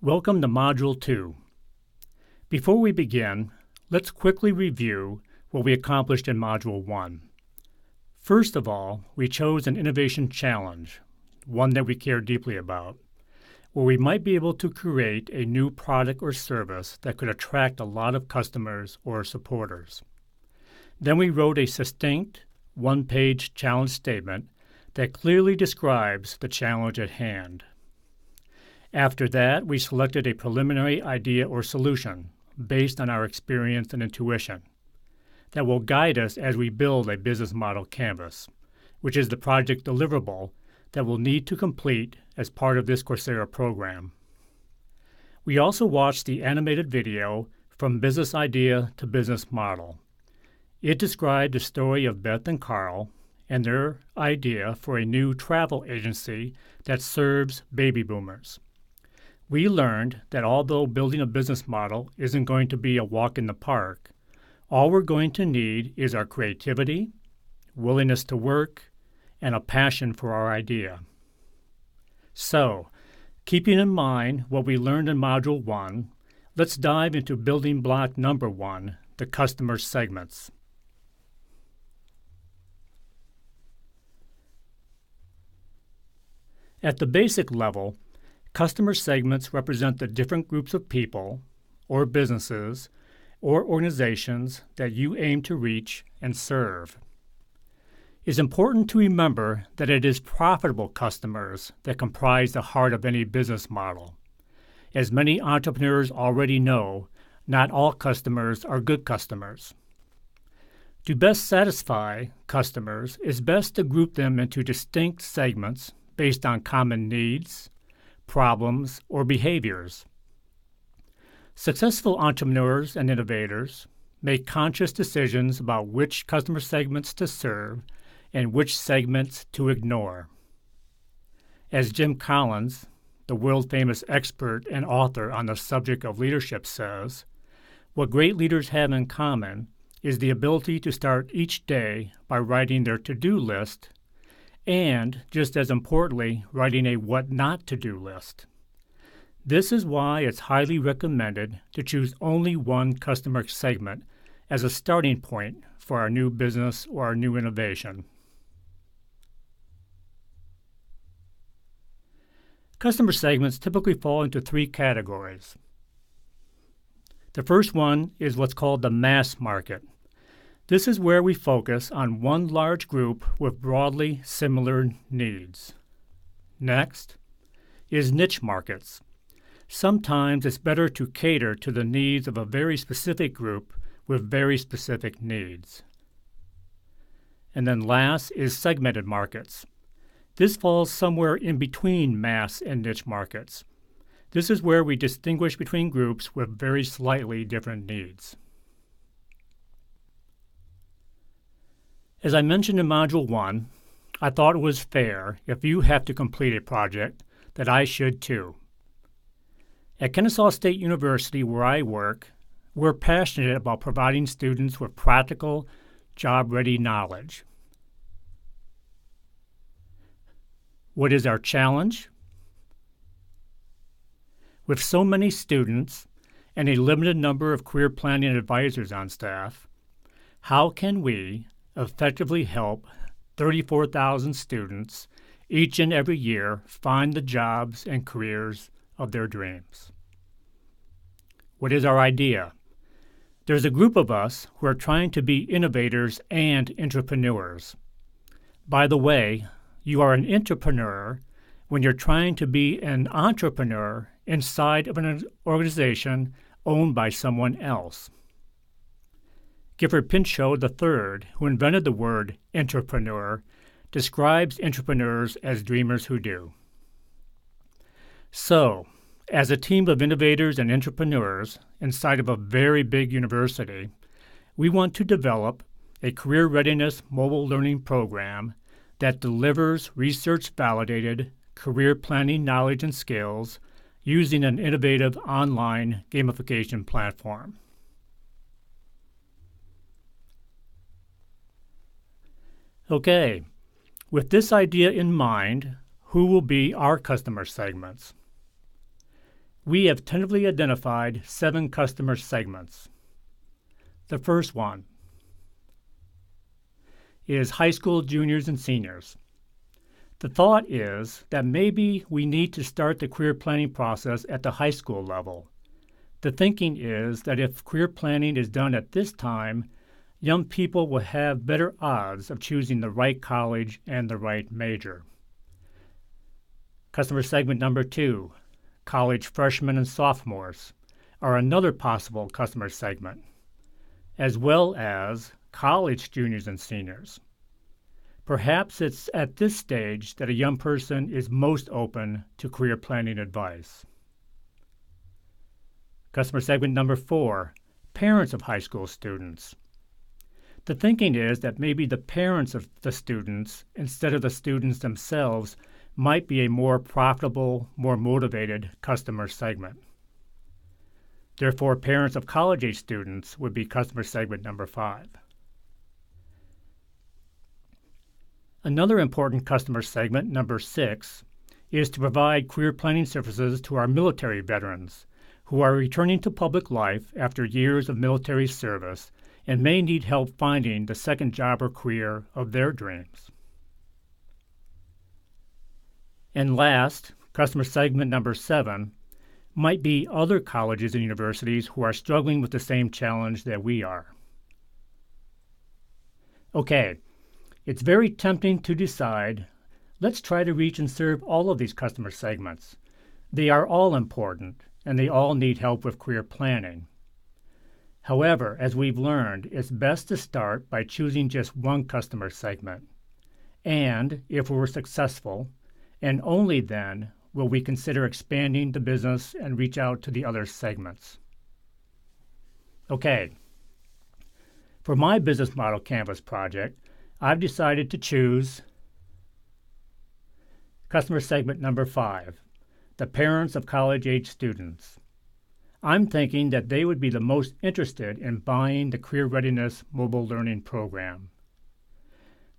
Welcome to Module 2. Before we begin, let's quickly review what we accomplished in Module 1. First of all, we chose an innovation challenge, one that we care deeply about, where we might be able to create a new product or service that could attract a lot of customers or supporters. Then we wrote a succinct, one-page challenge statement that clearly describes the challenge at hand. After that, we selected a preliminary idea or solution based on our experience and intuition that will guide us as we build a business model canvas, which is the project deliverable that we'll need to complete as part of this Coursera program. We also watched the animated video From Business Idea to Business Model. It described the story of Beth and Carl and their idea for a new travel agency that serves baby boomers. We learned that although building a business model isn't going to be a walk in the park, all we're going to need is our creativity, willingness to work, and a passion for our idea. So, keeping in mind what we learned in Module 1, let's dive into building block number 1, the customer segments. At the basic level, customer segments represent the different groups of people, or businesses, or organizations that you aim to reach and serve. It's important to remember that it is profitable customers that comprise the heart of any business model. As many entrepreneurs already know, not all customers are good customers. To best satisfy customers, it's best to group them into distinct segments based on common needs, problems, or behaviors. Successful entrepreneurs and innovators make conscious decisions about which customer segments to serve and which segments to ignore. As Jim Collins, the world-famous expert and author on the subject of leadership, says, what great leaders have in common is the ability to start each day by writing their to-do list and, just as importantly, writing a what not to do list. This is why it's highly recommended to choose only one customer segment as a starting point for our new business or our new innovation. Customer segments typically fall into 3 categories. The first one is what's called the mass market. This is where we focus on one large group with broadly similar needs. Next is niche markets. Sometimes it's better to cater to the needs of a very specific group with very specific needs. And then last is segmented markets. This falls somewhere in between mass and niche markets. This is where we distinguish between groups with very slightly different needs. As I mentioned in Module 1, I thought it was fair if you have to complete a project that I should too. At Kennesaw State University, where I work, we're passionate about providing students with practical, job-ready knowledge. What is our challenge? With so many students and a limited number of career planning advisors on staff, how can we effectively help 34,000 students each and every year find the jobs and careers of their dreams? What is our idea? There's a group of us who are trying to be innovators and entrepreneurs. By the way, you are an entrepreneur when you're trying to be an entrepreneur inside of an organization owned by someone else. Gifford Pinchot III, who invented the word entrepreneur, describes entrepreneurs as dreamers who do. So, as a team of innovators and entrepreneurs inside of a very big university, we want to develop a career readiness mobile learning program that delivers research-validated career planning knowledge and skills using an innovative online gamification platform. Okay, with this idea in mind, who will be our customer segments? We have tentatively identified 7 customer segments. The first one is high school juniors and seniors. The thought is that maybe we need to start the career planning process at the high school level. The thinking is that if career planning is done at this time, young people will have better odds of choosing the right college and the right major. Customer segment number 2, college freshmen and sophomores, are another possible customer segment, as well as college juniors and seniors. Perhaps it's at this stage that a young person is most open to career planning advice. Customer segment number 4, parents of high school students. The thinking is that maybe the parents of the students, instead of the students themselves, might be a more profitable, more motivated customer segment. Therefore, parents of college-age students would be customer segment number 5. Another important customer segment, number 6, is to provide career planning services to our military veterans who are returning to public life after years of military service and may need help finding the second job or career of their dreams. And last, customer segment number 7, might be other colleges and universities who are struggling with the same challenge that we are. Okay, it's very tempting to decide, let's try to reach and serve all of these customer segments. They are all important, and they all need help with career planning. However, as we've learned, it's best to start by choosing just one customer segment. And if we're successful, and only then will we consider expanding the business and reach out to the other segments. Okay, for my business model canvas project, I've decided to choose customer segment number 5, the parents of college-age students. I'm thinking that they would be the most interested in buying the Career Readiness Mobile Learning Program.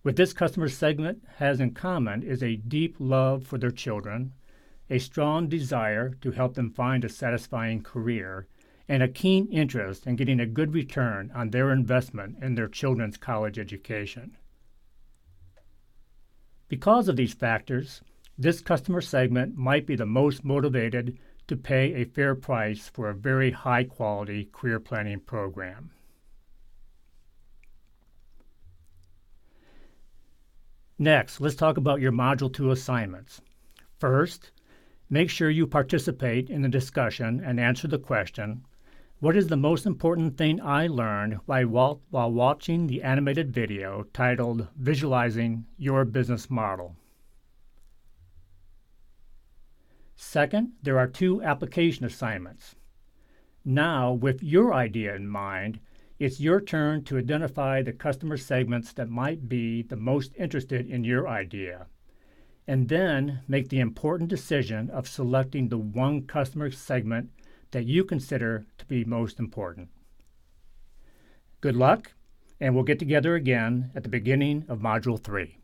What this customer segment has in common is a deep love for their children, a strong desire to help them find a satisfying career, and a keen interest in getting a good return on their investment in their children's college education. Because of these factors, this customer segment might be the most motivated to pay a fair price for a very high-quality career planning program. Next, let's talk about your Module 2 assignments. First, make sure you participate in the discussion and answer the question, what is the most important thing I learned while watching the animated video titled Visualizing Your Business Model? Second, there are 2 application assignments. Now, with your idea in mind, it's your turn to identify the customer segments that might be the most interested in your idea, and then make the important decision of selecting the one customer segment that you consider to be most important. Good luck, and we'll get together again at the beginning of Module 3.